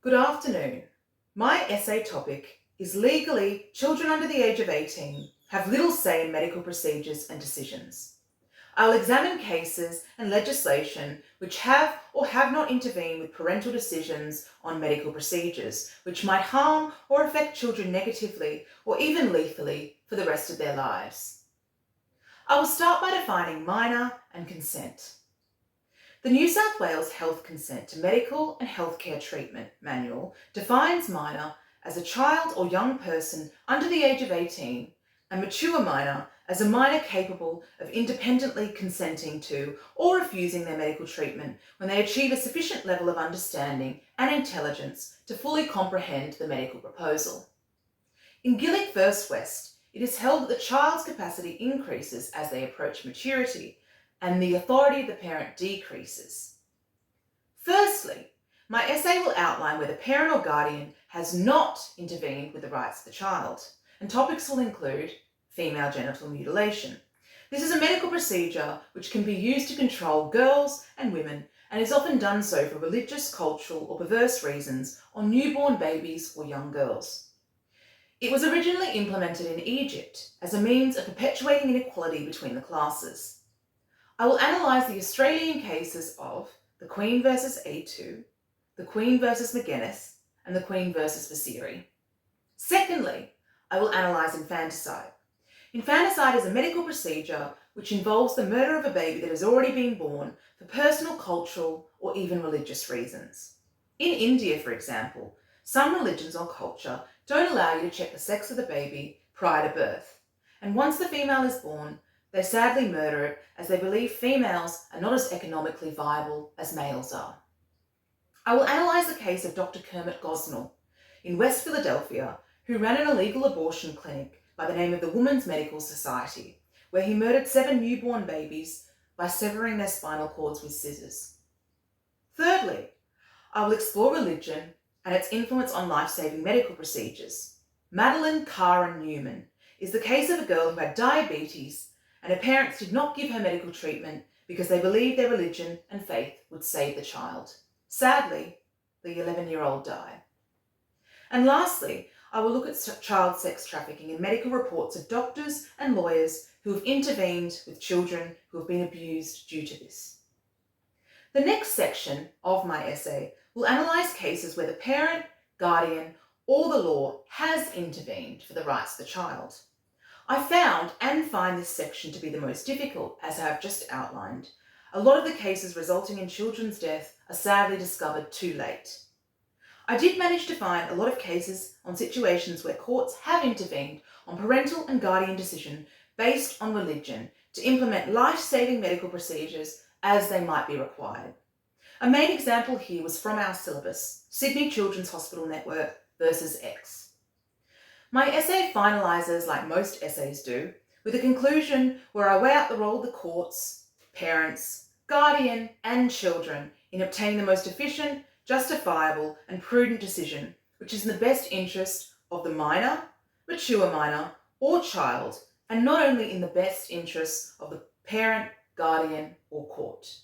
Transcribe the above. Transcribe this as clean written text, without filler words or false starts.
Good afternoon. My essay topic is legally, children under the age of 18 have little say in medical procedures and decisions. I'll examine cases and legislation which have or have not intervened with parental decisions on medical procedures, which might harm or affect children negatively or even lethally for the rest of their lives. I will start by defining minor and consent. The New South Wales Health Consent to Medical and Healthcare Treatment Manual defines minor as a child or young person under the age of 18 and mature minor as a minor capable of independently consenting to or refusing their medical treatment when they achieve a sufficient level of understanding and intelligence to fully comprehend the medical proposal. In Gillick v West, it is held that the child's capacity increases as they approach maturity and the authority of the parent decreases. Firstly, my essay will outline where the parent or guardian has not intervened with the rights of the child, and topics will include female genital mutilation. This is a medical procedure which can be used to control girls and women and is often done so for religious, cultural, or perverse reasons on newborn babies or young girls. It was originally implemented in Egypt as a means of perpetuating inequality between the classes. I will analyse the Australian cases of the Queen versus A2, the Queen versus McGuinness, and the Queen versus Vasiri. Secondly, I will analyse infanticide. Infanticide is a medical procedure which involves the murder of a baby that has already been born for personal, cultural, or even religious reasons. In India, for example, some religions or culture don't allow you to check the sex of the baby prior to birth, and once the female is born, they sadly murder it as they believe females are not as economically viable as males are. I will analyse the case of Dr. Kermit Gosnell in West Philadelphia, who ran an illegal abortion clinic by the name of the Women's Medical Society, where he murdered 7 newborn babies by severing their spinal cords with scissors. Thirdly, I will explore religion and its influence on life-saving medical procedures. Madeline Karen Newman is the case of a girl who had diabetes and her parents did not give her medical treatment because they believed their religion and faith would save the child. Sadly, the 11-year-old died. And lastly, I will look at child sex trafficking in medical reports of doctors and lawyers who have intervened with children who have been abused due to this. The next section of my essay will analyse cases where the parent, guardian, or the law has intervened for the rights of the child. I found and find this section to be the most difficult, as I have just outlined. A lot of the cases resulting in children's death are sadly discovered too late. I did manage to find a lot of cases on situations where courts have intervened on parental and guardian decision based on religion to implement life-saving medical procedures as they might be required. A main example here was from our syllabus, Sydney Children's Hospital Network versus X. My essay finalises, like most essays do, with a conclusion where I weigh out the role of the courts, parents, guardian and children in obtaining the most efficient, justifiable and prudent decision which is in the best interest of the minor, mature minor or child, and not only in the best interest of the parent, guardian or court.